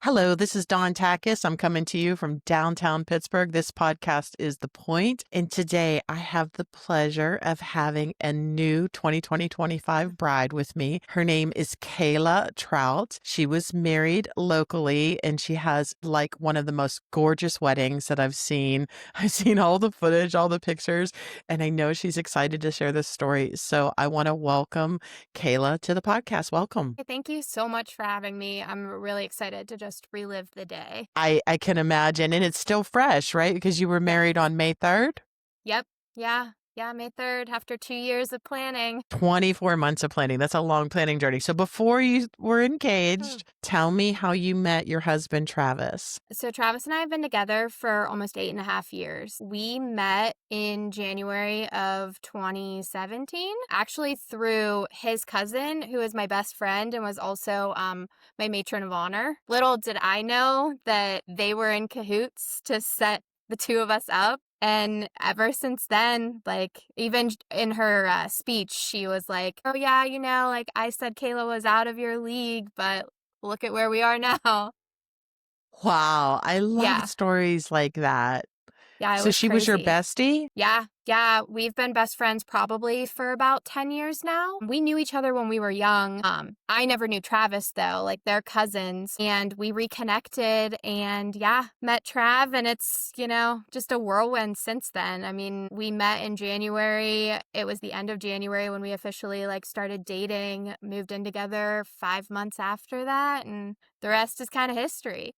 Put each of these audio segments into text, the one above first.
Hello, this is Dawn Takacs. I'm coming to you from downtown Pittsburgh. This podcast is The Point, and today I have the pleasure of having a new 2020-25 bride with me. Her name is Kayla Trout. She was married locally, and she has like one of the most gorgeous weddings that I've seen. I've seen all the footage, all the pictures, and I know she's excited to share this story. So I want to welcome Kayla to the podcast. Welcome. Hey, thank you so much for having me. I'm really excited to just relive the day. I can imagine, and it's still fresh, right? Because you were Yes. married on May 3rd? Yep. Yeah. Yeah. May 3rd, after 2 years of planning. 24 months of planning. That's a long planning journey. So before you were Mm. engaged, tell me how you met your husband, Travis. So, Travis and I have been together for almost 8.5 years. We met in January of 2017, actually through his cousin, who is my best friend and was also my matron of honor. Little did I know that they were in cahoots to set the two of us up. And ever since then, like, even in her speech, she was like, oh, yeah, like, I said Kayla was out of your league, but look at where we are now. Wow, I love Yeah. stories like that. Yeah, it So was she was your crazy. bestie? Yeah. We've been best friends probably for about 10 years now. We knew each other when we were young. I never knew Travis though, like they're cousins. And we reconnected and yeah, met Trav. And it's, just a whirlwind since then. I mean, we met in January. It was the end of January when we officially like started dating, moved in together 5 months after that. And the rest is kind of history.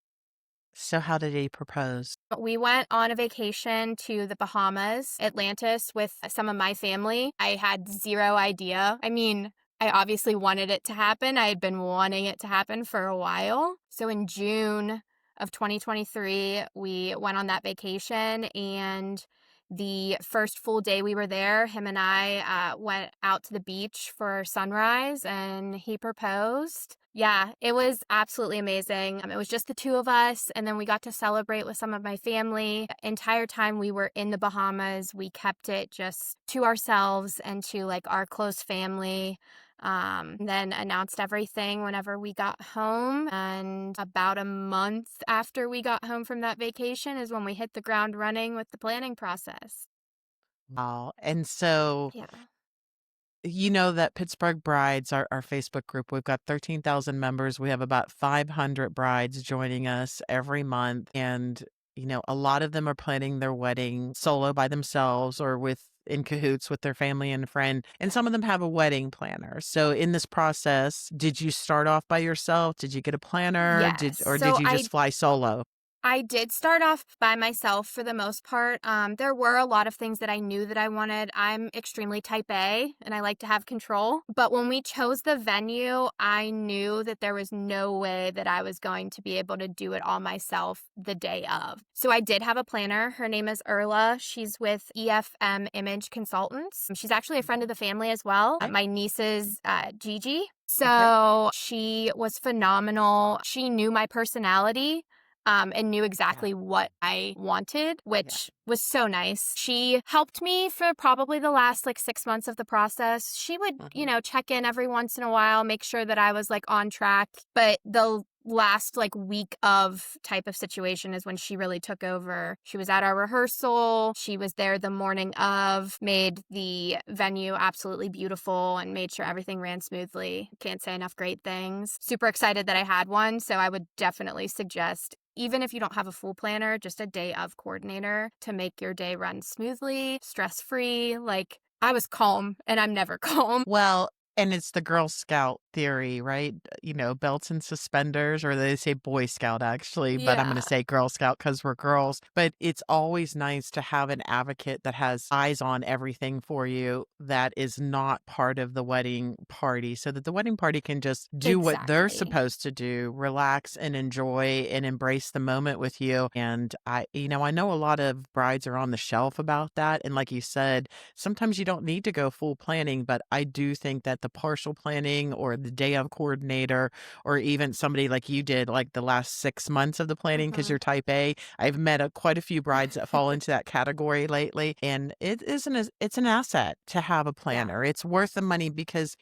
So how did he propose? We went on a vacation to the Bahamas, Atlantis, with some of my family. I had zero idea. I mean, I obviously wanted it to happen. I had been wanting it to happen for a while. So in June of 2023, we went on that vacation, and the first full day we were there, him and I went out to the beach for sunrise, and he proposed. Yeah, it was absolutely amazing. It was just the two of us, and then we got to celebrate with some of my family. The entire time we were in the Bahamas, we kept it just to ourselves and to like our close family. Then announced everything whenever we got home. And about a month after we got home from that vacation is when we hit the ground running with the planning process. Wow. And so Yeah. you know that Pittsburgh Brides, our Facebook group, we've got 13,000 members. We have about 500 brides joining us every month. And, a lot of them are planning their wedding solo by themselves or in cahoots with their family and friend. And some of them have a wedding planner. So in this process, did you start off by yourself? Did you get a planner? Yes. Or did So you I just fly solo? I did start off by myself for the most part. There were a lot of things that I knew that I wanted. I'm extremely type A and I like to have control. But when we chose the venue, I knew that there was no way that I was going to be able to do it all myself the day of. So I did have a planner. Her name is Erla. She's with EFM Image Consultants. She's actually a friend of the family as well. Okay. My niece is Gigi. Okay. So she was phenomenal. She knew my personality and knew Yeah. exactly what I wanted, Yeah. which was so nice. She helped me for probably the last like 6 months of the process. She would, Mhm. check in every once in a while, make sure that I was like on track. But the last like week of type of situation is when she really took over. She was at our rehearsal. She was there the morning of, made the venue absolutely beautiful and made sure everything ran smoothly. Can't say enough great things. Super excited that I had one. So I would definitely suggest, even if you don't have a full planner, just a day of coordinator to make your day run smoothly, stress-free. Like, I was calm and I'm never calm. Well, and it's the Girl Scout theory, right? Belts and suspenders, or they say Boy Scout actually, but I'm going to Yeah, say Girl Scout because we're girls. But it's always nice to have an advocate that has eyes on everything for you that is not part of the wedding party so that the wedding party can just do what they're exactly. supposed to do, relax and enjoy and embrace the moment with you. And I know a lot of brides are on the shelf about that. And like you said, sometimes you don't need to go full planning, but I do think that the partial planning or the day of coordinator, or even somebody like you did, like the last 6 months of the planning, because Mhm. you're type A. I've met quite a few brides that fall into that category lately. And it's an asset to have a Yeah. planner. It's worth the money because,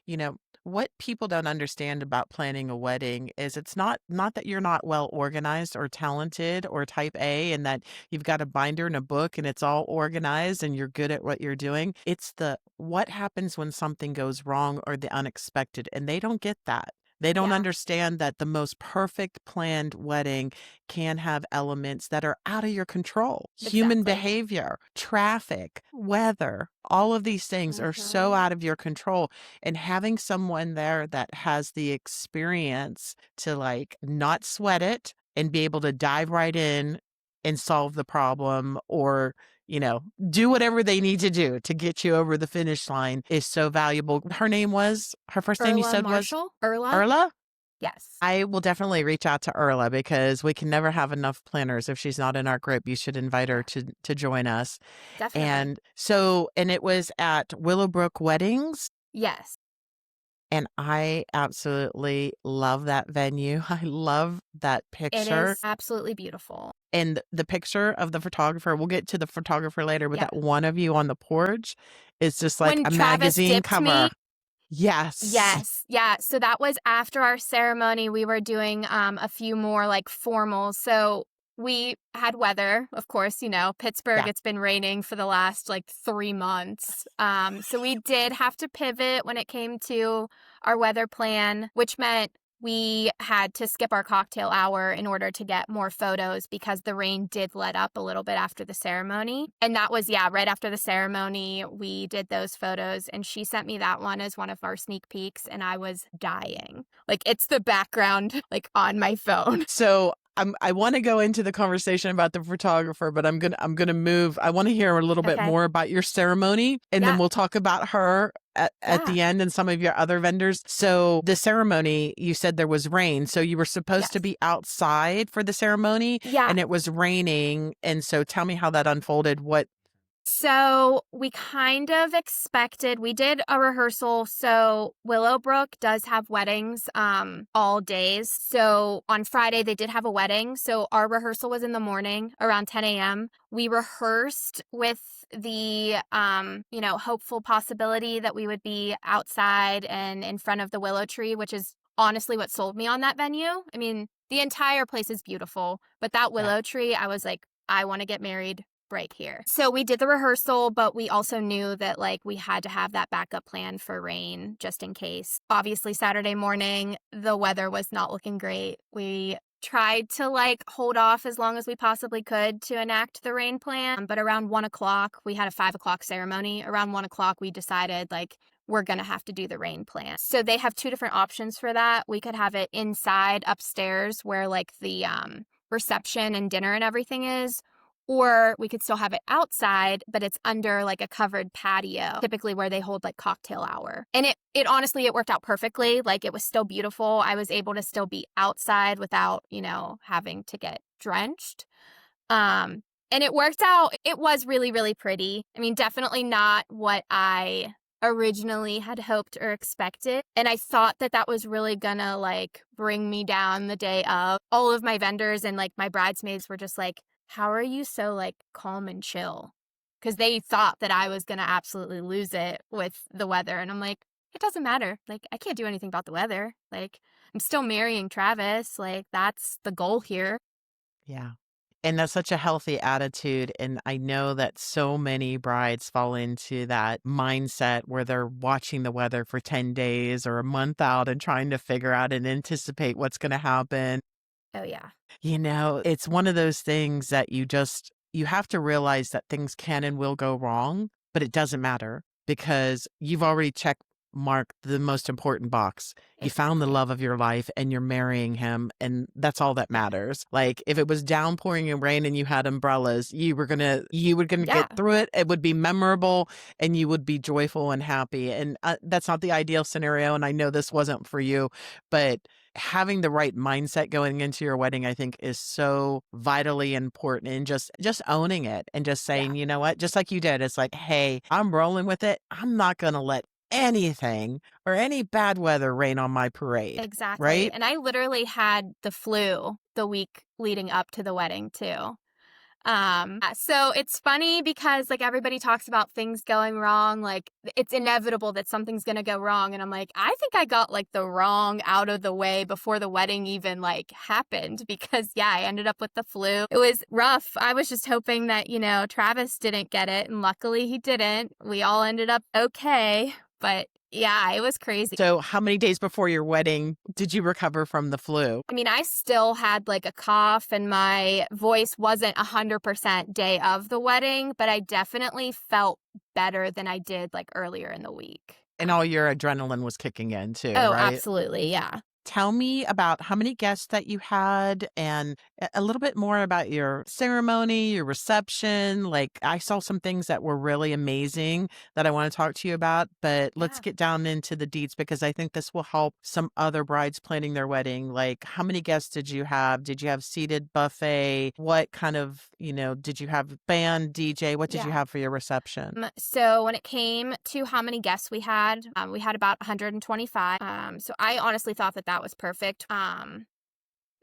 what people don't understand about planning a wedding is it's not that you're not well organized or talented or type A and that you've got a binder and a book and it's all organized and you're good at what you're doing. It's the what happens when something goes wrong or the unexpected, and they don't get that. They don't Yeah, understand that the most perfect planned wedding can have elements that are out of your control. Human exactly. behavior, traffic, weather, all of these things are so Mhm. out of your control. And having someone there that has the experience to like not sweat it and be able to dive right in and solve the problem or, do whatever they need to do to get you over the finish line is so valuable. Her first name you Erla said was Marshall? Erla? Erla? Yes, I will definitely reach out to Erla because we can never have enough planners. If she's not in our group, you should invite her yeah, to join us. definitely. And it was at Willowbrook Weddings, Yes, and I absolutely love that venue. I love that it picture. is absolutely beautiful. And the picture of the photographer, we'll get to the photographer later, but Yeah. that one of you on the porch is just like When a Travis magazine dipped cover. me. Yes. Yes. Yeah. So that was after our ceremony. We were doing a few more like formals. So we had weather, of course, Pittsburgh, Yeah. it's been raining for the last like 3 months. So we did have to pivot when it came to our weather plan, which meant we had to skip our cocktail hour in order to get more photos because the rain did let up a little bit after the ceremony. And that was, yeah, right after the ceremony, we did those photos. And she sent me that one as one of our sneak peeks. And I was dying. Like, it's the background, like, on my phone. So I want to go into the conversation about the photographer, but I'm gonna move. I want to hear a little bit Okay. more about your ceremony, and then Yeah. we'll talk about her at Yeah. the end and some of your other vendors. So the ceremony, you said there was rain, so you were supposed to Yes. be outside for the ceremony, Yeah. and it was raining. And so tell me how that unfolded. What? So we kind of expected, we did a rehearsal. So Willowbrook does have weddings all days. So on Friday they did have a wedding. So our rehearsal was in the morning around 10 a.m. We rehearsed with the hopeful possibility that we would be outside and in front of the willow tree, which is honestly what sold me on that venue. I mean, the entire place is beautiful, but that Yeah. willow tree, I was like, I want to get married break here. So we did the rehearsal, but we also knew that like we had to have that backup plan for rain just in case. Obviously, Saturday morning, the weather was not looking great. We tried to like hold off as long as we possibly could to enact the rain plan. But around 1 o'clock, we had a 5 o'clock ceremony. Around 1 o'clock, we decided like we're going to have to do the rain plan. So they have two different options for that. We could have it inside upstairs where like the reception and dinner and everything is, or we could still have it outside, but it's under like a covered patio, typically where they hold like cocktail hour. And it honestly, it worked out perfectly. Like it was still beautiful. I was able to still be outside without, having to get drenched. And it worked out. It was really, really pretty. I mean, definitely not what I originally had hoped or expected. And I thought that that was really gonna like bring me down the day of. All of my vendors and like my bridesmaids were just like, how are you so like calm and chill? Because they thought that I was gonna absolutely lose it with the weather. And I'm like, it doesn't matter. Like, I can't do anything about the weather. Like, I'm still marrying Travis. Like, that's the goal here. Yeah. And that's such a healthy attitude. And I know that so many brides fall into that mindset where they're watching the weather for 10 days or a month out and trying to figure out and anticipate what's going to happen. Oh, yeah. It's one of those things that you have to realize that things can and will go wrong, but it doesn't matter because you've already checked mark the most important box. You found the Exactly. love of your life and you're marrying him, and that's all that Yeah. matters. Like if it was downpouring and rain and you had umbrellas, you were gonna Yeah. get through it. It would be memorable and you would be joyful and happy. And that's not the ideal scenario. And I know this wasn't for you, but having the right mindset going into your wedding, I think, is so vitally important. And just owning it and just Yeah. saying, you know what, just like you did, it's like, hey, I'm rolling with it. I'm not gonna let anything or any bad weather rain on my parade. Exactly. Right? And I literally had the flu the week leading up to the wedding, too. So it's funny because like everybody talks about things going wrong, like it's inevitable that something's gonna go wrong. And I'm like, I think I got like the wrong out of the way before the wedding even like happened because yeah, I ended up with the flu. It was rough. I was just hoping that, Travis didn't get it, and luckily he didn't. We all ended up okay. But yeah, it was crazy. So how many days before your wedding did you recover from the flu? I mean, I still had like a cough and my voice wasn't 100% day of the wedding, but I definitely felt better than I did like earlier in the week. And all your adrenaline was kicking in too, Oh, right? absolutely. Yeah. Tell me about how many guests that you had and a little bit more about your ceremony, your reception. Like, I saw some things that were really amazing that I want to talk to you about, but let's Yeah. get down into the deets because I think this will help some other brides planning their wedding. Like, how many guests did you have? Did you have seated buffet? What kind of, did you have band, DJ? What did you Yeah. have for your reception? So when it came to how many guests we had about 125. So I honestly thought that was perfect.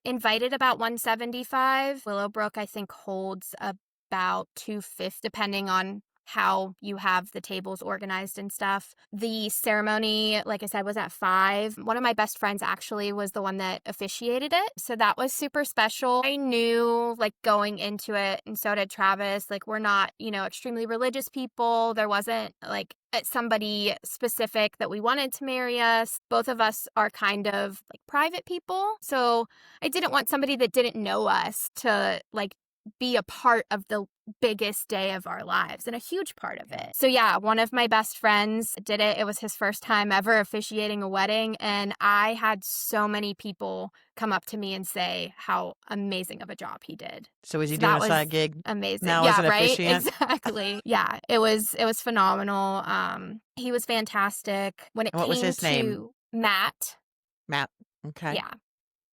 Invited about 175. Willowbrook, I think, holds about 250, depending on how you have the tables organized and stuff. The ceremony, like I said, was at 5. One of my best friends actually was the one that officiated it. So that was super special. I knew like going into it, and so did Travis, like we're not, extremely religious people. There wasn't like somebody specific that we wanted to marry us. Both of us are kind of like private people. So I didn't want somebody that didn't know us to like be a part of the biggest day of our lives and a huge part of it. So yeah, one of my best friends did it. It was his first time ever officiating a wedding, and I had so many people come up to me and say how amazing of a job he did. So is he So doing that a was side gig amazing. now as Yeah, an right? officiant? Exactly. Yeah, it was phenomenal. He was fantastic. When it And what was came his name? to Matt, Matt. Okay. yeah.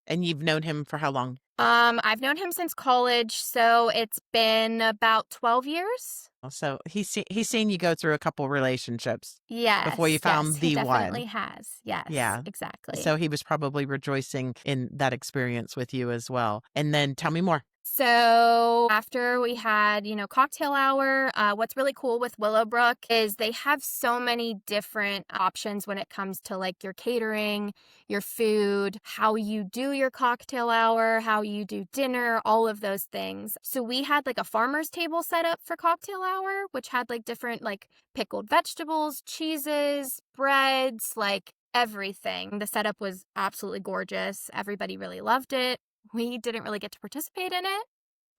And you've known him for how long? I've known him since college, so it's been about 12 years. So he's seen you go through a couple relationships before you Yes, found he the definitely one. has. Yes, Yeah. exactly. So he was probably rejoicing in that experience with you as well. And then tell me more. So after we had, cocktail hour, what's really cool with Willowbrook is they have so many different options when it comes to like your catering, your food, how you do your cocktail hour, how you do dinner, all of those things. So we had like a farmer's table set up for cocktail hour, which had like different like pickled vegetables, cheeses, breads, like everything. The setup was absolutely gorgeous. Everybody really loved it. We didn't really get to participate in it.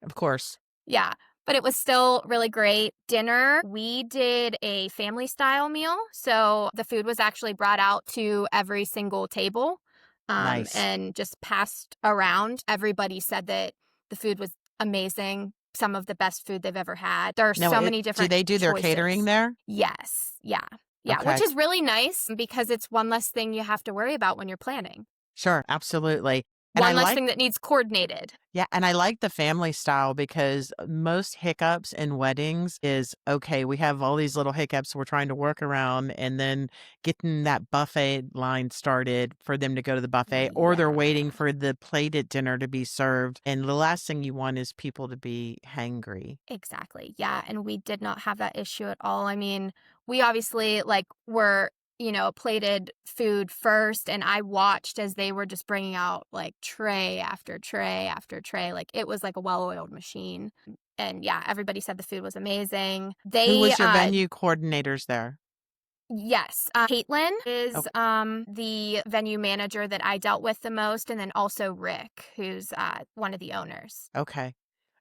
Of course. Yeah, but it was still really great. Dinner, we did a family style meal. So the food was actually brought out to every single table, Nice. and just passed around. Everybody said that the food was amazing, some of the best food they've ever had. There are No, so many do different they do their catering choices. there? Yes. Yeah. Yeah, which Okay. is really nice because it's one less thing you have to worry about when you're planning. Sure, absolutely. And I One less like thing that needs coordinated. Yeah, and I like the family style because most hiccups in weddings is okay, we have all these little hiccups we're trying to work around, and then getting that buffet line started for them to go to the buffet, or they're waiting Yeah. for the plated dinner to be served. And the last thing you want is people to be hangry. Exactly. Yeah. And we did not have that issue at all. I mean, we obviously like were, plated food first. And I watched as they were just bringing out like tray after tray after tray. Like it was like a well oiled machine. And yeah, everybody said the food was amazing. Who was your venue coordinators there? Yes, Caitlin Oh, is the venue manager that I dealt with the most. And then also Rick, who's one of the owners. okay.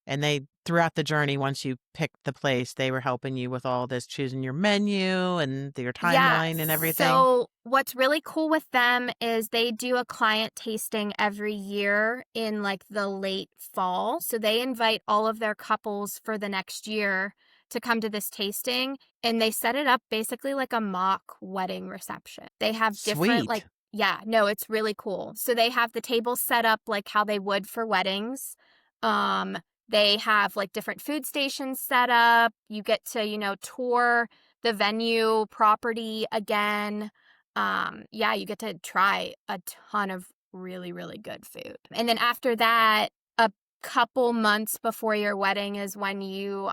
And they throughout the journey, once you picked the place, they were helping you with all this, choosing your menu and your Yeah. timeline and everything? So what's really cool with them is they do a client tasting every year in like the late fall. So they invite all of their couples for the next year to come to this tasting, and they set it up basically like a mock wedding reception. They have different like Sweet. yeah, no, it's really cool. So they have the tables set up like how they would for weddings. Um they have like different food stations set up. You get to, tour the venue property again. Yeah, you get to try a ton of really, really good food. And then after that, a couple months before your wedding is when you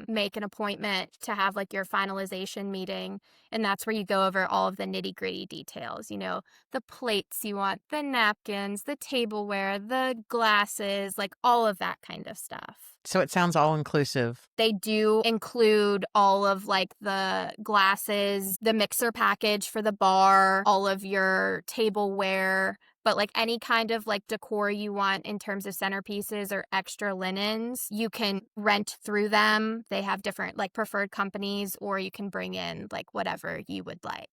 make an appointment to have like your finalization meeting. And that's where you go over all of the nitty gritty details, the plates you want, the napkins, the tableware, the glasses, like all of that kind of stuff. So it sounds all inclusive. They do include all of like the glasses, the mixer package for the bar, all of your tableware, but like any kind of like decor you want in terms of centerpieces or extra linens, you can rent through them. They have different like preferred companies, or you can bring in like whatever you would like.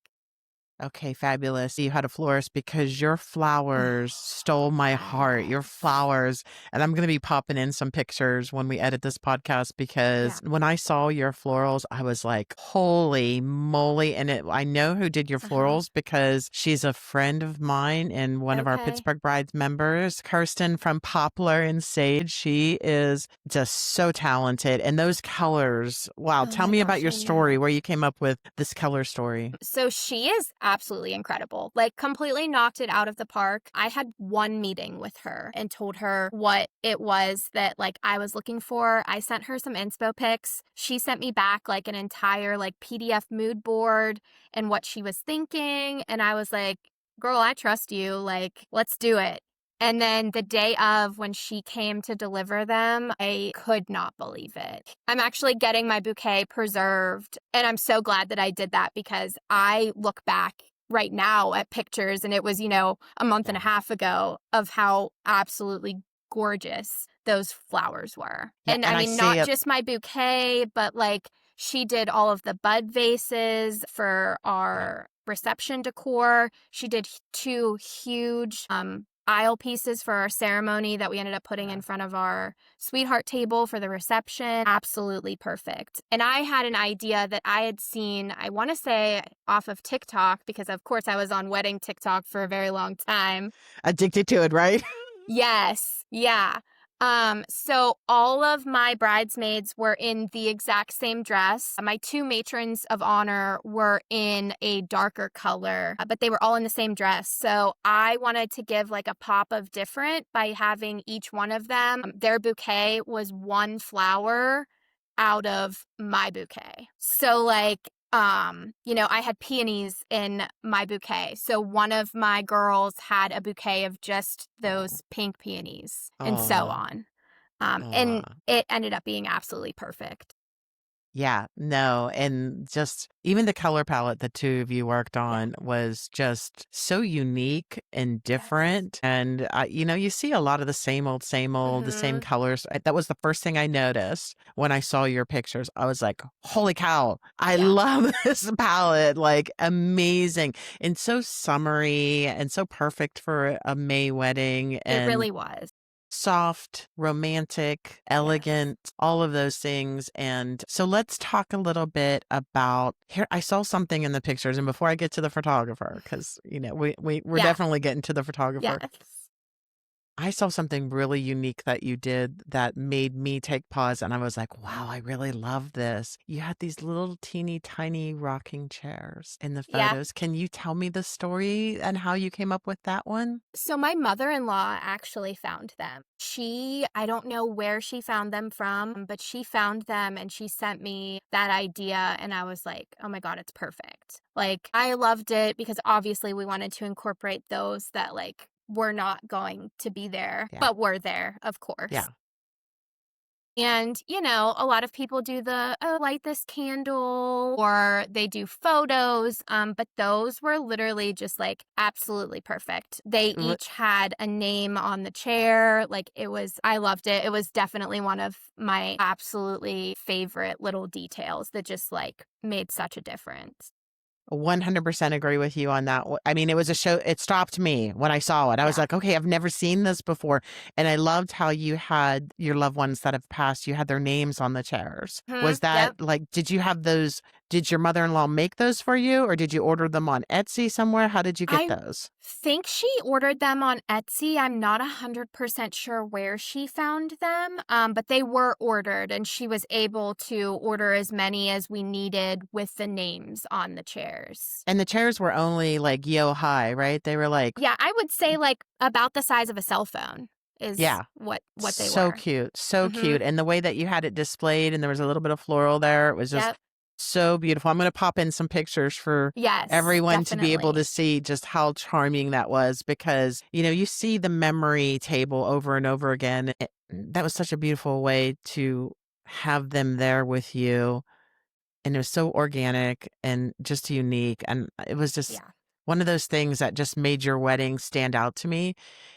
Okay, fabulous. You had a florist because your flowers stole my heart. Your flowers. And I'm going to be popping in some pictures when we edit this podcast because when I saw your florals, I was like, holy moly. And I know who did your florals because she's a friend of mine and one of our Pittsburgh Brides members, Kirsten from Poplar and Sage. She is just so talented. And those colors, wow. Tell me about your story, where you came up with this color story. So she is absolutely incredible. Like completely knocked it out of the park. I had one meeting with her and told her what it was that like I was looking for. I sent her some inspo pics. She sent me back like an entire like PDF mood board and what she was thinking. And I was like, girl, I trust you. Like, let's do it. And then the day of when she came to deliver them, I could not believe it. I'm actually getting my bouquet preserved. And I'm so glad that I did that because I look back right now at pictures and it was, a month and a half ago of how absolutely gorgeous those flowers were. And I mean, not just my bouquet, but like she did all of the bud vases for our reception decor. She did 2 huge, aisle pieces for our ceremony that we ended up putting in front of our sweetheart table for the reception. Absolutely perfect. And I had an idea that I had seen, I want to say off of TikTok, because of course I was on wedding TikTok for a very long time. Addicted to it, right? Yes. Yeah. So all of my bridesmaids were in the exact same dress. My 2 matrons of honor were in a darker color, but they were all in the same dress. So I wanted to give like a pop of different by having each one of them. Their bouquet was 1 flower out of my bouquet. So like, I had peonies in my bouquet. So one of my girls had a bouquet of just those pink peonies and so on. And it ended up being absolutely perfect. Yeah, no. And just even the color palette the 2 of you worked on was just so unique and different. And, you see a lot of the same old, the same colors. That was the first thing I noticed when I saw your pictures. I was like, holy cow, I love this palette. Like amazing and so summery and so perfect for a May wedding. And it really was. Soft, romantic, elegant, all of those things. And so let's talk a little bit about here. I saw something in the pictures, and before I get to the photographer, because we're definitely getting to the photographer. Yes. I saw something really unique that you did that made me take pause, and I was like, wow, I really love this. You had these little teeny tiny rocking chairs in the photos. Can you tell me the story and how you came up with that one? So my mother-in-law actually found them. I don't know where she found them from, but she found them and she sent me that idea and I was like, oh my God, it's perfect. Like I loved it because obviously we wanted to incorporate those that like were not going to be there, but were there, of course. Yeah. And, a lot of people do light this candle or they do photos. But those were literally just like absolutely perfect. They each had a name on the chair. Like I loved it. It was definitely one of my absolutely favorite little details that just like made such a difference. 100% agree with you on that. I mean, it was a show. It stopped me when I saw it. I was like, okay, I've never seen this before. And I loved how you had your loved ones that have passed, you had their names on the chairs. Was that like, did you have those? Did your mother-in-law make those for you or did you order them on Etsy somewhere? How did you get those? Think she ordered them on Etsy. I'm not 100% sure where she found them, but they were ordered and she was able to order as many as we needed with the names on the chairs. And the chairs were only like high, right? They were like... Yeah, I would say like about the size of a cell phone. is Yeah. what they So were. cute. So Mhm. cute. And the way that you had it displayed and there was a little bit of floral there, it was just Yep. so beautiful. I'm going to pop in some pictures for Yes, everyone to be able to definitely. see just how charming that was because, you see the memory table over and over again. That was such a beautiful way to have them there with you. And it was so organic and just unique. And it was just Yeah. one of those things that just made your wedding stand out to me.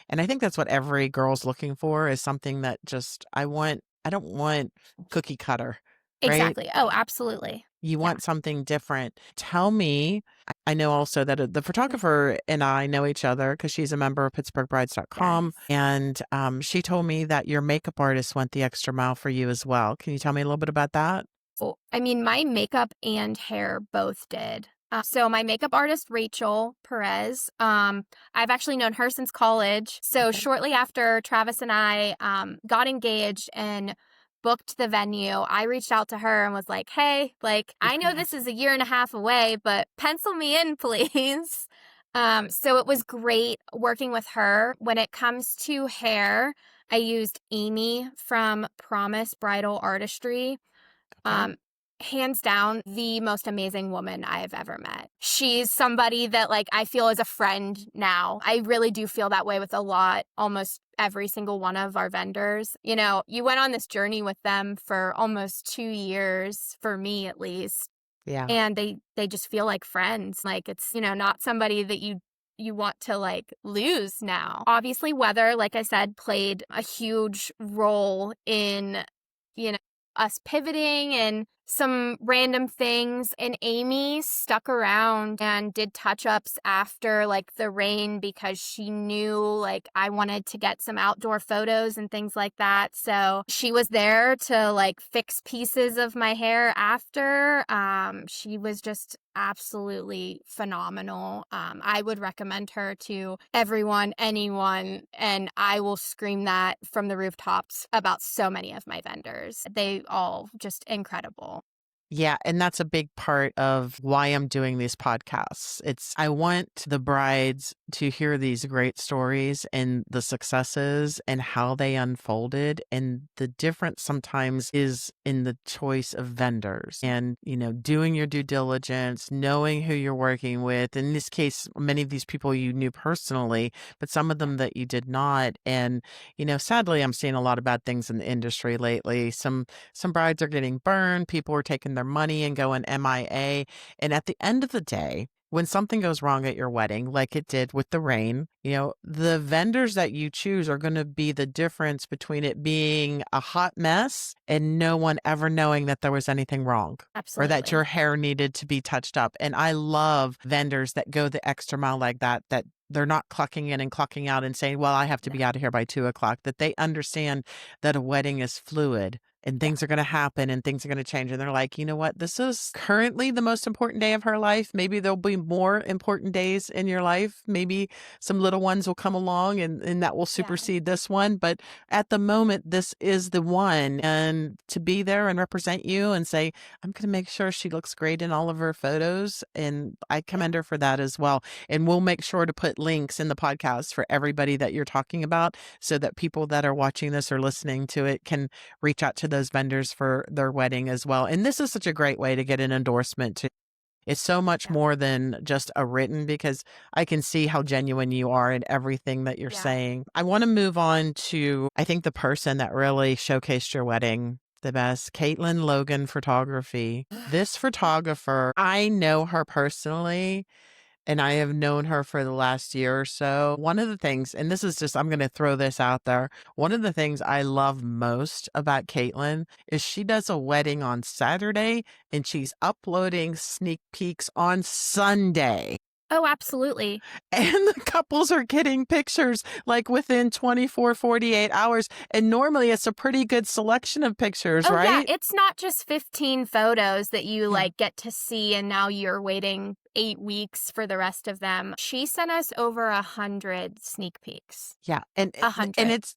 And I think that's what every girl's looking for is something that just, I don't want cookie cutter, right? Exactly. Oh, absolutely. You Yeah. want something different. Tell me, I know also that the Mhm. photographer and I know each other because she's a member of PittsburghBrides.com. Yes. And she told me that your makeup artist went the extra mile for you as well. Can you tell me a little bit about that? Well, I mean, my makeup and hair both did. So my makeup artist, Rachel Perez, I've actually known her since college. So Okay. shortly after Travis and I got engaged and booked the venue, I reached out to her and was like, hey, like, I know this is a year and a half away, but pencil me in, please. So it was great working with her. When it comes to hair, I used Amy from Promise Bridal Artistry. Okay. um, hands down, the most amazing woman I've ever met. She's somebody that, like, I feel is a friend now. I really do feel that way with almost every single one of our vendors. You went on this journey with them for almost 2 years, for me at least, Yeah. and they just feel like friends. Like, it's, not somebody that you want to, like, lose now. Obviously, weather, like I said, played a huge role in, you know, us pivoting and some random things. And Amy stuck around and did touch-ups after, like, the rain because she knew, like, I wanted to get some outdoor photos and things like that. So she was there to, like, fix pieces of my hair after. She was just absolutely phenomenal. I would recommend her to everyone, anyone, and I will scream that from the rooftops about so many of my vendors. They all just incredible. Yeah, and that's a big part of why I'm doing these podcasts. I want the brides to hear these great stories and the successes and how they unfolded. And the difference sometimes is in the choice of vendors and, doing your due diligence, knowing who you're working with. In this case, many of these people you knew personally, but some of them that you did not. And, sadly, I'm seeing a lot of bad things in the industry lately. Some brides are getting burned. People are taking their money and going MIA. And at the end of the day, when something goes wrong at your wedding, like it did with the rain, the vendors that you choose are going to be the difference between it being a hot mess and no one ever knowing that there was anything wrong or that your Absolutely. hair needed to be touched up. And I love vendors that go the extra mile like that they're not clocking in and clocking out and saying, well, I have to No. be out of here by 2 o'clock, that they understand that a wedding is fluid and Yeah. things are going to happen and things are going to change. And they're like, you know what? This is currently the most important day of her life. Maybe there'll be more important days in your life. Maybe some little ones will come along and that will Yeah. supersede this one. But at the moment, this is the one. And to be there and represent you and say, I'm going to make sure she looks great in all of her photos. And I Yeah. commend her for that as well. And we'll make sure to put links in the podcast for everybody that you're talking about so that people that are watching this or listening to it can reach out to those vendors for their wedding as well. And this is such a great way to get an endorsement too. It's so much Yeah. more than just a written because I can see how genuine you are in everything that you're Yeah. saying. I want to move on to, I think, the person that really showcased your wedding the best, Caitlin Logan Photography. This photographer, I know her personally and I have known her for the last year or so. One of the things, and this is just, I'm going to throw this out there. One of the things I love most about Caitlin is she does a wedding on Saturday and she's uploading sneak peeks on Sunday. Oh, absolutely. And the couples are getting pictures like within 24, 48 hours. And normally it's a pretty good selection of pictures, Oh, yeah, right? it's not just 15 photos that you, Yeah. like, get to see, and now you're waiting 8 weeks for the rest of them. She sent us over 100 sneak peeks. Yeah. And 100.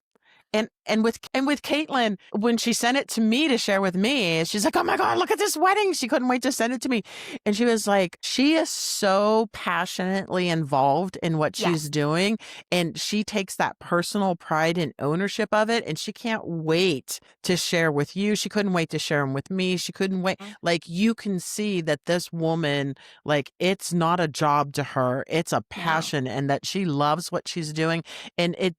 And with Caitlin, when she sent it to me to share with me, she's like, "Oh my God, look at this wedding." She couldn't wait to send it to me. And she was like, she is so passionately involved in what she's Yes. doing. And she takes that personal pride and ownership of it. And she can't wait to share with you. She couldn't wait to share them with me. She couldn't wait. Mhm. Like, you can see that this woman, like, it's not a job to her. It's a No. passion, and that she loves what she's doing. And it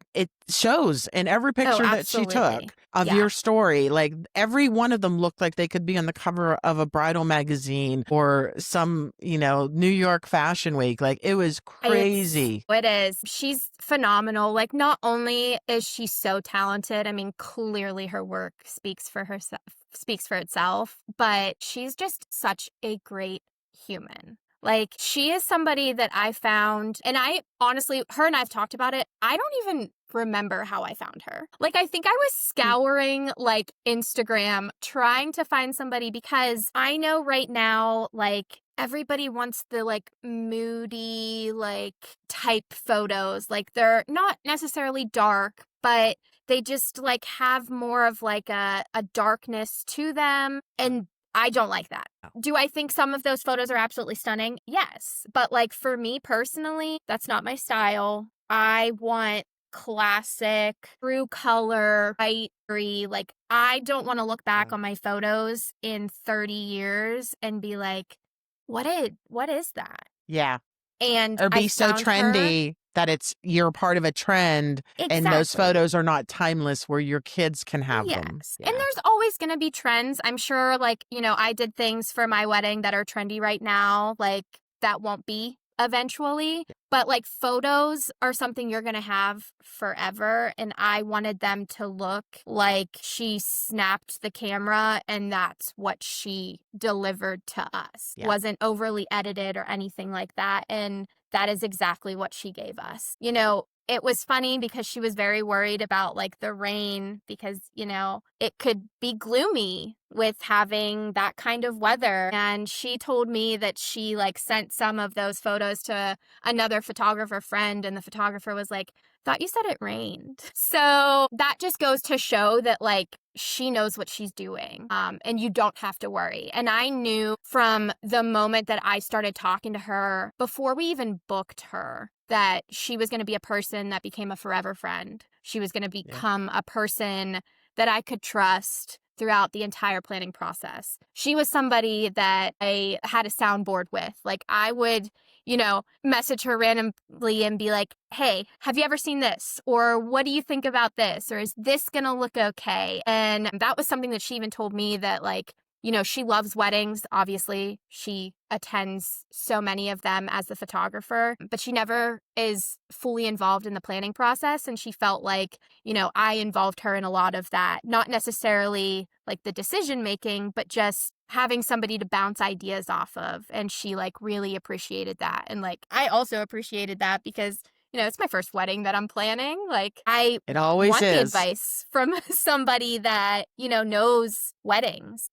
shows in every Oh, picture that she absolutely. took of Yeah. your story. Like, every one of them looked like they could be on the cover of a bridal magazine or some, New York Fashion Week. Like, it was crazy. It is. She's phenomenal. Like, not only is she so talented, I mean, clearly her work speaks for itself, but she's just such a great human. Like, she is somebody that I found, and I honestly, her and I've talked about it. I don't even remember how I found her. Like, I think I was scouring like Instagram trying to find somebody because I know right now, like, everybody wants the like moody, like type photos. Like, they're not necessarily dark, but they just like have more of like a darkness to them. And I don't like that. Do I think some of those photos are absolutely stunning? Yes. But like for me personally, that's not my style. I want classic, true color, bright, like I don't want to look back on my photos in 30 years and be like, what is that? Yeah. And Or I be so found her trendy that you're part of a trend, and those exactly. photos are not timeless where your kids can have them. Yes. And Yeah. there's always going to be trends. I'm sure, like, I did things for my wedding that are trendy right now. Like, that won't be eventually. But, like, photos are something you're going to have forever. And I wanted them to look like she snapped the camera and that's what she delivered to us. Yeah. Wasn't overly edited or anything like that. And that is exactly what she gave us. It was funny because she was very worried about like the rain because, it could be gloomy with having that kind of weather. And she told me that she like sent some of those photos to another photographer friend, and the photographer was like, "Thought you said it rained." So that just goes to show that like she knows what she's doing, and you don't have to worry. And I knew from the moment that I started talking to her, before we even booked her, that she was going to be a person that became a forever friend. She was going to Yeah. become a person that I could trust throughout the entire planning process. She was somebody that I had a soundboard with. Like, I would, message her randomly and be like, "Hey, have you ever seen this? Or what do you think about this? Or is this going to look okay?" And that was something that she even told me that, like, she loves weddings. Obviously, she attends so many of them as the photographer, but she never is fully involved in the planning process. And she felt like, I involved her in a lot of that, not necessarily like the decision making, but just having somebody to bounce ideas off of. And she like really appreciated that. And like, I also appreciated that because it's my first wedding that I'm planning. Like, I It always want the is. advice from somebody that, knows weddings.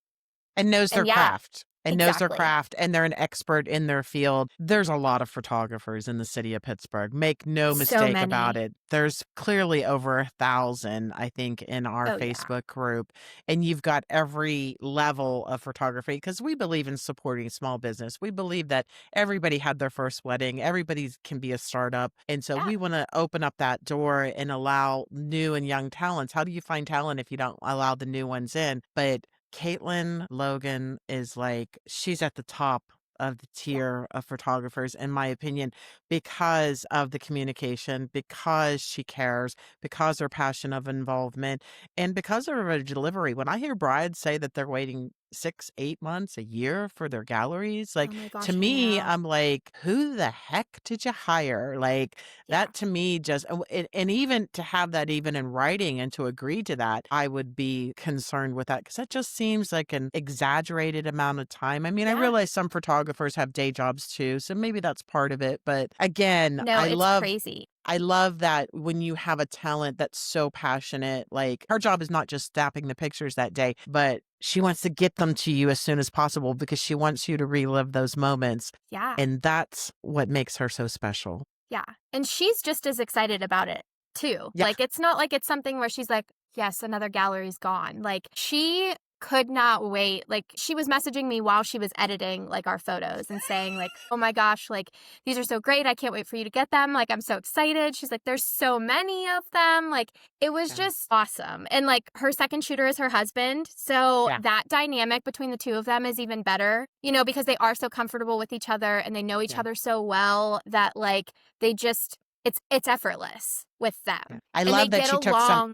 And knows their And yeah, craft. And knows their exactly. craft, and they're an expert in their field. There's a lot of photographers in the city of Pittsburgh. Make no So mistake about many. it. There's clearly over 1,000, I think, in our Oh, yeah. Facebook group. And you've got every level of photography because we believe in supporting small business. We believe that everybody had their first wedding. Everybody can be a startup. And so Yeah. we want to open up that door and allow new and young talents. How do you find talent if you don't allow the new ones in? But Caitlin Logan is like, she's at the top of the Yeah. tier of photographers, in my opinion, because of the communication, because she cares, because her passion of involvement, and because of her delivery. When I hear brides say that they're waiting 6, 8 months, a year for their galleries, Oh like, my to gosh, I me, know. I'm like, who the heck did you hire? Like, Yeah. that to me just, and even to have that even in writing and to agree to that, I would be concerned with that because that just seems like an exaggerated amount of time. I mean, I Yeah. realize some photographers have day jobs too, so maybe that's part of it. But again, No, I it's love crazy. I love that when you have a talent that's so passionate, like her job is not just snapping the pictures that day, but she wants to get them to you as soon as possible because she wants you to relive those moments. Yeah. And that's what makes her so special. Yeah. And she's just as excited about it too. Yeah. Like, it's not like it's something where she's like, yes, another gallery's gone. Like, she could not wait. Like, she was messaging me while she was editing like our photos and saying like, oh my gosh, like these are so great. I can't wait for you to get them. Like, I'm so excited. She's like, there's so many of them. Like, it was Yeah. just awesome. And like her second shooter is her husband. So Yeah. that dynamic between the two of them is even better, you know, because they are so comfortable with each other and they know each Yeah. other so well that like they just, it's effortless with them. Yeah. I And they love that get she took some. along.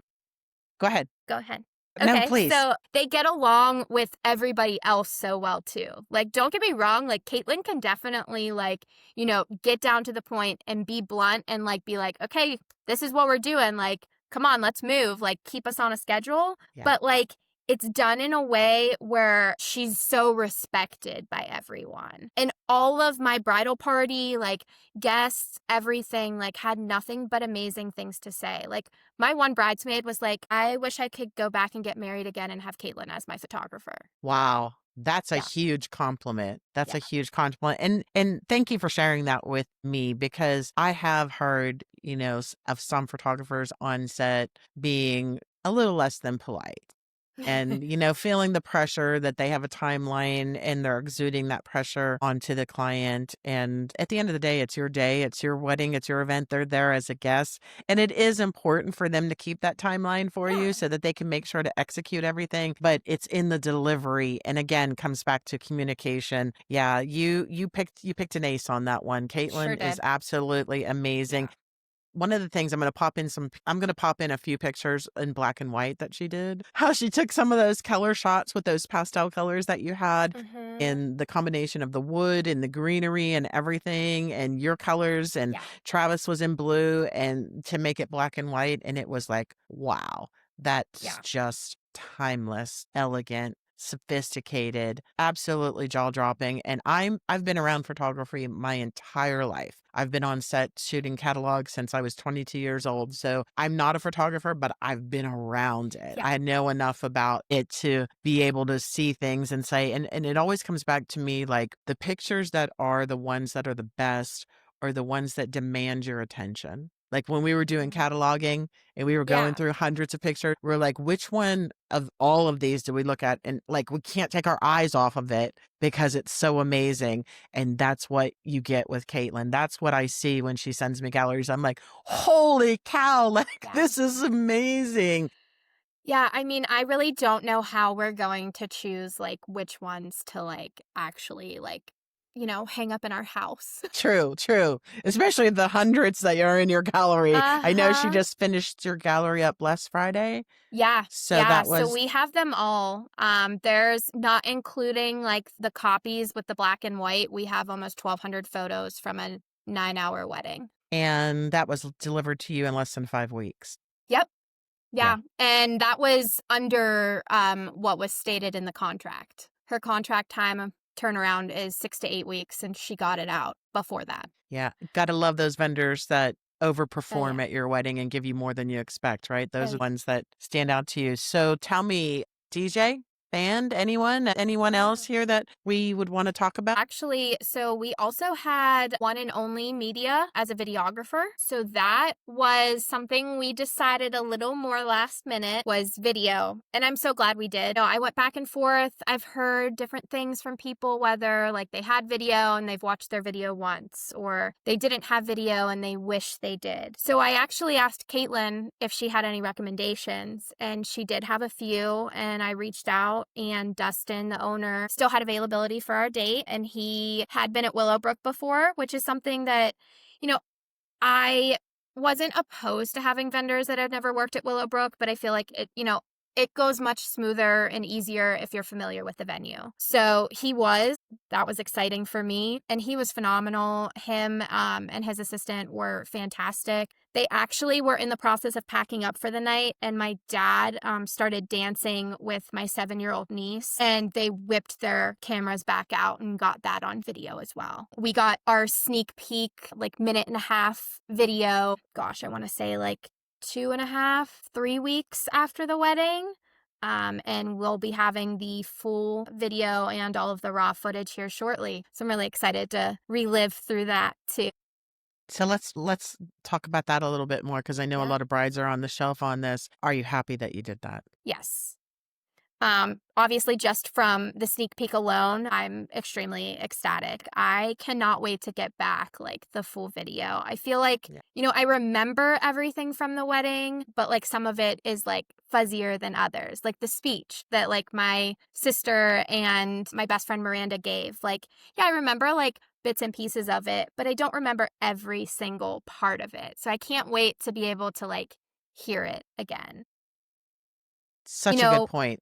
Go ahead. Go ahead. No, Okay, please. so they get along with everybody else so well too. Like, don't get me wrong, like Caitlin can definitely like, you know, get down to the point and be blunt and like be like, okay, this is what we're doing. Like, come on, let's move. Like, keep us on a schedule. Yeah. But like, it's done in a way where she's so respected by everyone. And all of my bridal party, like guests, everything, like had nothing but amazing things to say. Like, my one bridesmaid was like, I wish I could go back and get married again and have Caitlin as my photographer. Wow. That's a Yeah. huge compliment. That's a Yeah. huge compliment. And thank you for sharing that with me because I have heard, of some photographers on set being a little less than polite. And, feeling the pressure that they have a timeline and they're exuding that pressure onto the client. And at the end of the day, it's your day, it's your wedding, it's your event. They're there as a guest. And it is important for them to keep that timeline for Yeah. you so that they can make sure to execute everything. But it's in the delivery. And again, comes back to communication. Yeah, you picked an ace on that one. Sure Caitlin is did. absolutely amazing. Yeah. One of the things I'm going to pop in a few pictures in black and white that she did. How she took some of those color shots with those pastel colors that you had Mm-hmm. in the combination of the wood and the greenery and everything and your colors and Yeah. Travis was in blue and to make it black and white. And it was like, wow, that's Yeah. just timeless, elegant, sophisticated, absolutely jaw-dropping. And I've been around photography my entire life. I've been on set shooting catalogs since I was 22 years old. So I'm not a photographer, but I've been around it. Yeah. I know enough about it to be able to see things and say, and it always comes back to me like the pictures that are the ones that are the best are the ones that demand your attention. Like when we were doing Mhm. cataloging and we were going Yeah. through hundreds of pictures, we're like, which one of all of these do we look at? And like, we can't take our eyes off of it because it's so amazing. And that's what you get with Caitlin. That's what I see when she sends me galleries. I'm like, holy cow, like Yeah. this is amazing. Yeah, I mean, I really don't know how we're going to choose like which ones to like actually like, you know, hang up in our house. True, true. Especially the hundreds that are in your gallery. I know she Uh-huh. just finished your gallery up last Friday. Yeah. So Yeah, that so was, we have them all. There's not including like the copies with the black and white. We have almost 1,200 photos from a 9-hour wedding. and that was delivered to you in less than 5 weeks. Yep. Yeah. Yeah, and that was under what was stated in the contract. Her contract time of turnaround is 6 to 8 weeks, and she got it out before that. Yeah. Gotta love those vendors that Oh overperform yeah. at your wedding and give you more than you expect, right? Oh Those are yeah. ones that stand out to you. So tell me, DJ, band, anyone else here that we would want to talk about? Actually, so we also had One and Only Media as a videographer. So that was something we decided a little more last minute was video. And I'm so glad we did. I went back and forth. I've heard different things from people, whether like they had video and they've watched their video once, or they didn't have video and they wish they did. So I actually asked Caitlin if she had any recommendations, and she did have a few. And I reached out, and Dustin, the owner, still had availability for our date, and he had been at Willowbrook before, which is something that, you know, I wasn't opposed to having vendors that had never worked at Willowbrook, but I feel like it goes much smoother and easier if you're familiar with the venue. So that was exciting for me, and he was phenomenal. Him and his assistant were fantastic. They actually were in the process of packing up for the night, and my dad started dancing with my 7-year-old niece, and they whipped their cameras back out and got that on video as well. We got our sneak peek, like minute and a half video. Gosh, I want to say like 2.5, 3 weeks after the wedding. And we'll be having the full video and all of the raw footage here shortly. So I'm really excited to relive through that too. So let's talk about that a little bit more because I know a Yeah. lot of brides are on the shelf on this. Are you happy that you did that? Yes. Obviously, just from the sneak peek alone, I'm extremely ecstatic. I cannot wait to get back like the full video. I feel like, Yeah. I remember everything from the wedding, but like some of it is like fuzzier than others. Like the speech that like my sister and my best friend Miranda gave. Like, yeah, I remember like bits and pieces of it, but I don't remember every single part of it. So I can't wait to be able to like hear it again. You Such a good know, point.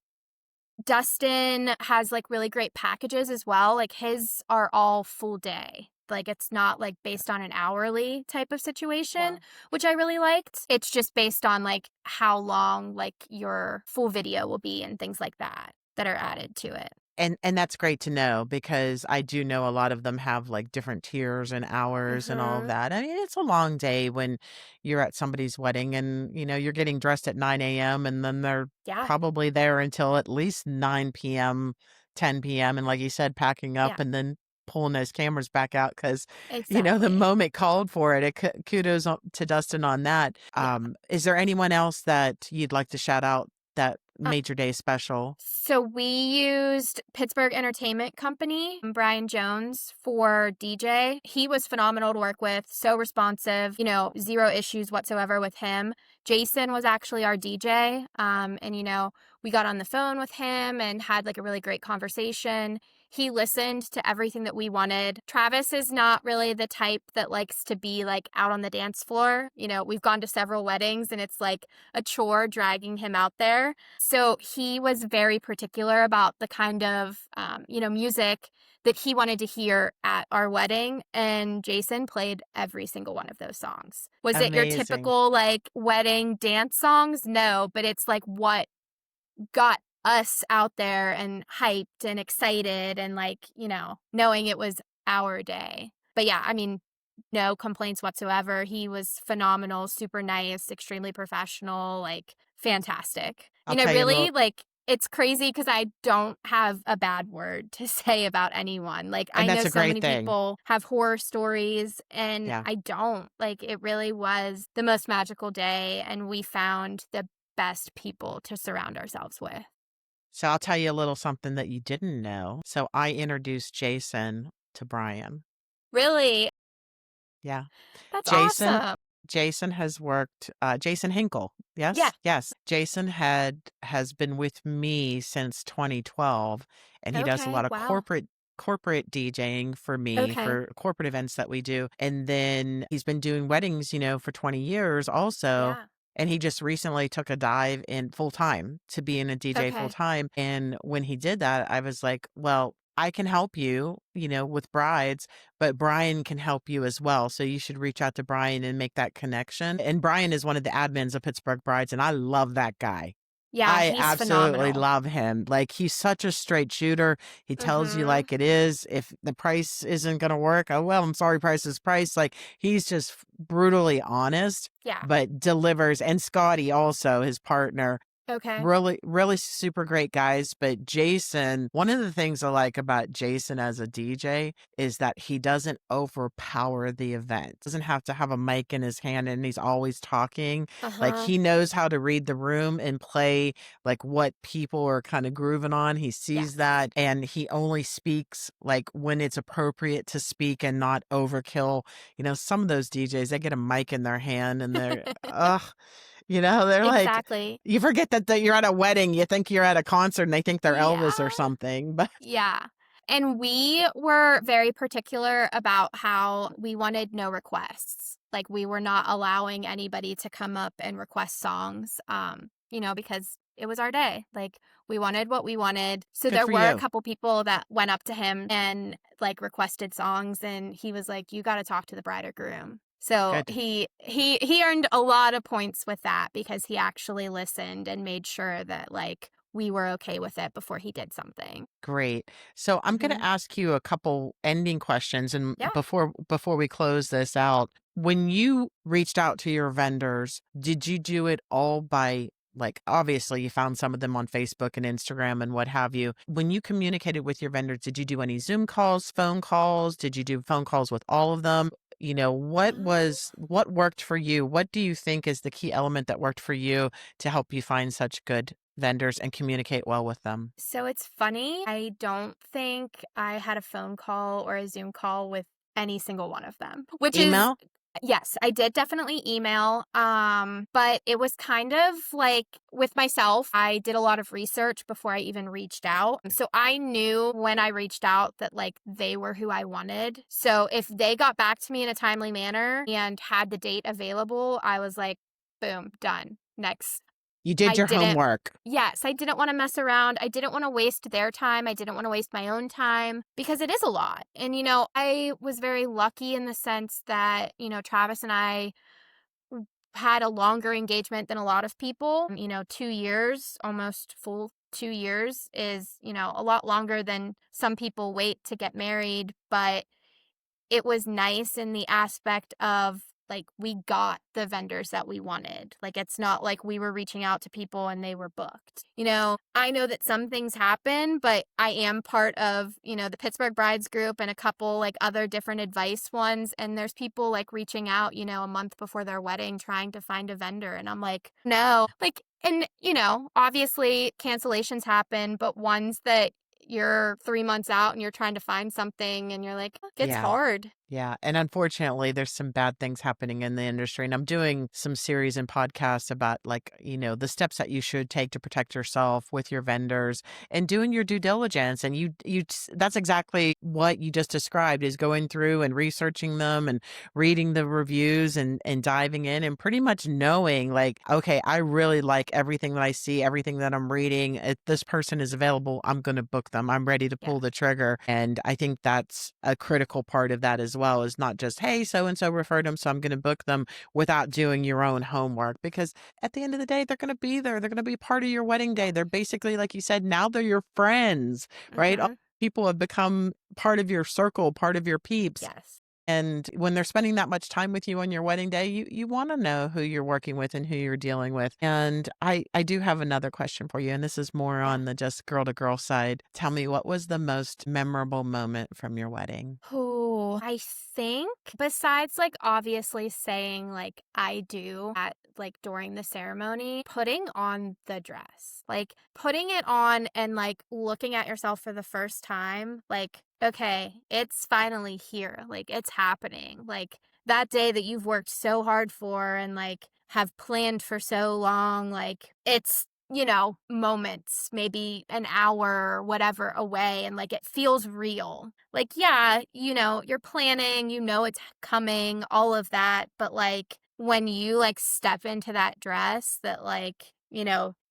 Dustin has, like, really great packages as well, like, his are all full day. Like, it's not, like, based on an hourly type of situation, Wow. which I really liked. It's just based on, like, how long, like, your full video will be and things like that, that are added to it. And that's great to know because I do know a lot of them have like different tiers and hours and all of Mhm. that. I mean, it's a long day when you're at somebody's wedding and you're getting dressed at 9 a.m. and then they're Yeah, probably there until at least 9 p.m., 10 p.m. And like you said, packing up yeah, and then pulling those cameras back out because, the exactly. moment called for it. Kudos to Dustin on that. Yeah. Is there anyone else that you'd like to shout out that Uh, made your day special? So we used Pittsburgh Entertainment Company, Brian Jones for DJ. He was phenomenal to work with, so responsive, zero issues whatsoever with him. Jason was actually our DJ. And we got on the phone with him and had like a really great conversation. He listened to everything that we wanted. Travis is not really the type that likes to be like out on the dance floor. We've gone to several weddings and it's like a chore dragging him out there. So he was very particular about the kind of, music that he wanted to hear at our wedding. And Jason played every single one of those songs. Was it your Amazing. typical like wedding dance songs? No, but it's like what got us out there and hyped and excited and like, knowing it was our day. But yeah, I mean, no complaints whatsoever. He was phenomenal, super nice, extremely professional, like fantastic. I'll tell you a Really, little. like it's crazy because I don't have a bad word to say about anyone. Like I And know that's a so great many thing. people have horror stories and Yeah. I don't. Like it really was the most magical day and we found the best people to surround ourselves with. So I'll tell you a little something that you didn't know. So I introduced Jason to Brian. Really? Yeah. That's Jason awesome. Jason has worked, Jason Hinkle. Yeah. Yes, yes. Jason has been with me since 2012, and he does a Okay. lot of Wow. corporate DJing for me Okay. for corporate events that we do. And then he's been doing weddings, for 20 years also. Yeah. And he just recently took a dive in full time to being a DJ full Okay. time. And when he did that, I was like, well, I can help you, with brides, but Brian can help you as well. So you should reach out to Brian and make that connection. And Brian is one of the admins of Pittsburgh Brides, and I love that guy. Yeah, I he's absolutely phenomenal. love him. Like, he's such a straight shooter. He tells you Mhm. like it is. If the price isn't going to work, oh, well, I'm sorry, price is price. Like, he's just brutally honest, Yeah. but delivers. And Scotty also, his partner, Okay. really, really super great guys. But Jason, one of the things I like about Jason as a DJ is that he doesn't overpower the event. Doesn't have to have a mic in his hand and he's always talking. Like Uh-huh. he knows how to read the room and play like what people are kind of grooving on. He sees Yes. that and he only speaks like when it's appropriate to speak and not overkill. Some of those DJs, they get a mic in their hand and they're, ugh. They're like, Exactly. you forget that you're at a wedding, you think you're at a concert, and they think they're Yeah. Elvis or something, but Yeah. And we were very particular about how we wanted no requests. Like we were not allowing anybody to come up and request songs, because it was our day. Like we wanted what we wanted. So good there for were a you. couple people that went up to him and like requested songs and he was like, "You got to talk to the bride or groom." So Good. he earned a lot of points with that because he actually listened and made sure that like we were okay with it before he did something. Great. So I'm gonna Mhm. ask you a couple ending questions, and Yeah. before we close this out, when you reached out to your vendors, did you do it all by like obviously you found some of them on Facebook and Instagram and what have you. When you communicated with your vendors, did you do any Zoom calls, phone calls? Did you do phone calls with all of them? what worked for you? What do you think is the key element that worked for you to help you find such good vendors and communicate well with them? So it's funny. I don't think I had a phone call or a Zoom call with any single one of them, which is Email? yes, I did definitely email. But it was kind of like with myself, I did a lot of research before I even reached out. So I knew when I reached out that like they were who I wanted. So if they got back to me in a timely manner and had the date available, I was like, boom, done. Next. You did I your didn't homework. Yes, I didn't wanna mess around. I didn't wanna waste their time. I didn't wanna waste my own time because it is a lot. And, I was very lucky in the sense that, Travis and I had a longer engagement than a lot of people. 2 years, almost full 2 years is, a lot longer than some people wait to get married, but it was nice in the aspect of, like, we got the vendors that we wanted. Like, it's not like we were reaching out to people and they were booked. I know that some things happen, but I am part of, the Pittsburgh Brides group and a couple, like, other different advice ones, and there's people, like, reaching out, a month before their wedding trying to find a vendor, and I'm like, "No." Like and, obviously cancellations happen, but ones that you're 3 months out and you're trying to find something and you're like, "Look, it's Yeah. hard." Yeah, and unfortunately, there's some bad things happening in the industry, and I'm doing some series and podcasts about, like, the steps that you should take to protect yourself with your vendors and doing your due diligence. And that's exactly what you just described, is going through and researching them and reading the reviews and diving in and pretty much knowing, like, okay, I really like everything that I see, everything that I'm reading. If this person is available, I'm going to book them. I'm ready to Yeah. pull the trigger. And I think that's a critical part of that as well, is not just, hey, so and so referred them, so I'm going to book them, without doing your own homework. Because at the end of the day, they're going to be there. They're going to be part of your wedding day. Yeah. They're basically, like you said, now they're your friends, right? All Mhm. people have become part of your circle, part of your peeps. Yes. And when they're spending that much time with you on your wedding day, you want to know who you're working with and who you're dealing with. And I do have another question for you, and this is more Yeah. on the just girl to girl side. Tell me, what was the most memorable moment from your wedding? Oh, I think besides, like, obviously saying, like, "I do" at like, during the ceremony, putting on the dress. Like, putting it on and, like, looking at yourself for the first time, like, "Okay, it's finally here. Like, it's happening." Like, that day that you've worked so hard for and, like, have planned for so long, like, it's moments, maybe an hour or whatever away, and like it feels real. Like, yeah, you're planning, it's coming, all of that, but like when you like step into that dress that like,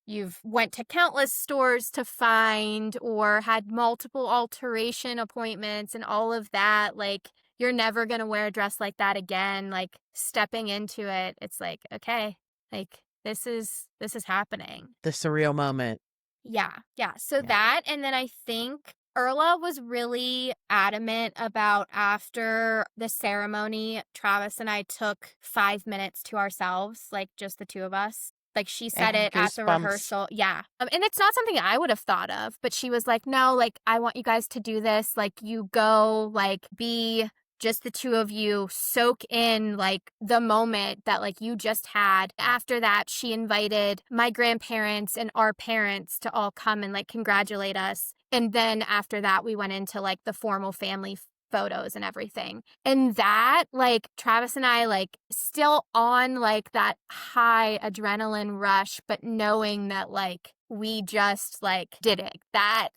you've went to countless stores to find or had multiple alteration appointments and all of that, like you're never going to wear a dress like that again. Like stepping into it, it's like, okay, like this is happening. The surreal moment. Yeah, yeah. So Yeah. that, and then I think Erla was really adamant about after the ceremony, Travis and I took 5 minutes to ourselves, like just the two of us. Like she said And it at the goosebumps. rehearsal. Yeah. And it's not something I would have thought of, but she was like, no, like, I want you guys to do this. Like, you go, like, be just the two of you, soak in like the moment that like you just had. After that, she invited my grandparents and our parents to all come and like congratulate us. And then after that, we went into like the formal family photos and everything. And that, like, Travis and I, like, still on like that high adrenaline rush, but knowing that like we just like did it. That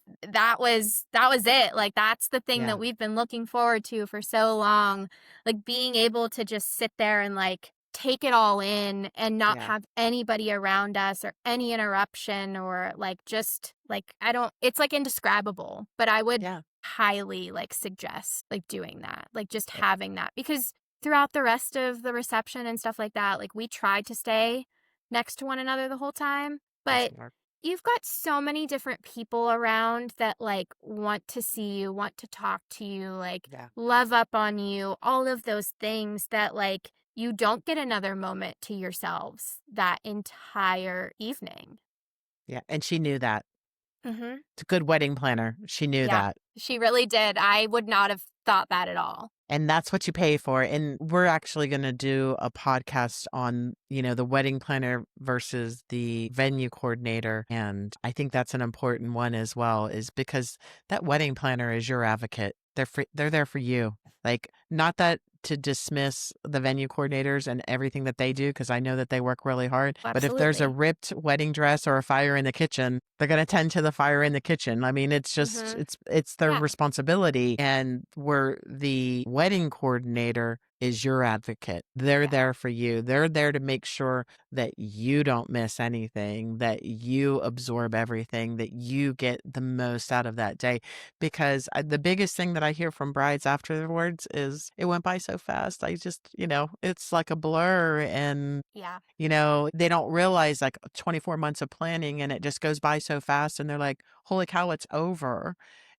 was it. Like that's the thing Yeah. that we've been looking forward to for so long. Like being able to just sit there and like take it all in and not Yeah. have anybody around us or any interruption or like just like I don't it's like indescribable, but I would Yeah. highly like suggest like doing that. Like just Eh, having that because throughout the rest of the reception and stuff like that, like we tried to stay next to one another the whole time, but doesn't work. you've got so many different people around that like want to see you, want to talk to you, like Yeah. love up on you, all of those things that like you don't get another moment to yourselves that entire evening. Yeah. And she knew that. Mhm. It's a good wedding planner. She knew Yeah, that. she really did. I would not have thought that at all. And that's what you pay for. And we're actually going to do a podcast on, the wedding planner versus the venue coordinator. And I think that's an important one as well, is because that wedding planner is your advocate. They're there for you. Like, not that to dismiss the venue coordinators and everything that they do, because I know that they work really hard. But if there's a Absolutely. ripped wedding dress or a fire in the kitchen, they're going to tend to the fire in the kitchen. I mean, it's just, it's their Yeah. responsibility. And where the wedding coordinator is your advocate. They're there for you. They're there to make sure that you don't miss anything, that you absorb everything, that you get the most out of that day. Because the biggest thing that I hear from brides afterwards is, it went by so fast. I just, it's like a blur. And Yeah. they don't realize like 24 months of planning and it just goes by so fast, and they're like, holy cow, it's over.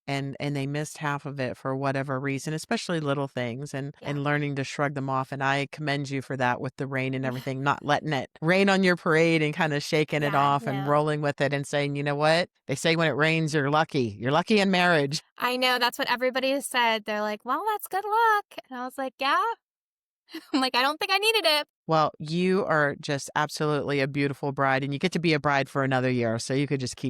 And they missed half of it for whatever reason, especially little things, and learning to shrug them off. And I commend you for that with the rain and everything, not letting it rain on your parade and kind of shaking it off and rolling with it and saying, you know what? They say when it rains, you're lucky. You're lucky in marriage. I know, that's what everybody has said. They're like, well, that's good luck. And I was like, yeah. I'm like, I don't think I needed it. Well, you are just absolutely a beautiful bride, and you get to be a bride for another year. So you could just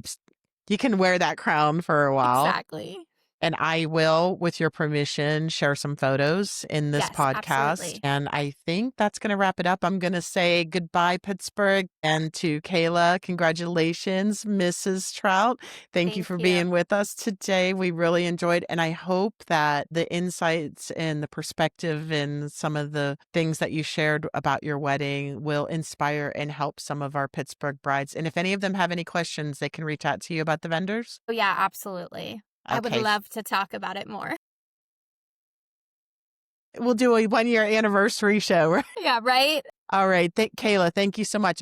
you can wear that crown for a while. Exactly. And I will, with your permission, share some photos in this podcast. Absolutely. And I think that's going to wrap it up. I'm going to say goodbye, Pittsburgh. And to Kayla, congratulations, Mrs. Trout. Thank you for being with us today. We really enjoyed. And I hope that the insights and the perspective and some of the things that you shared about your wedding will inspire and help some of our Pittsburgh brides. And if any of them have any questions, they can reach out to you about the vendors. Oh, yeah, absolutely. Okay. I would love to talk about it more. We'll do a 1-year anniversary show. Yeah, right? All right. Kayla, thank you so much.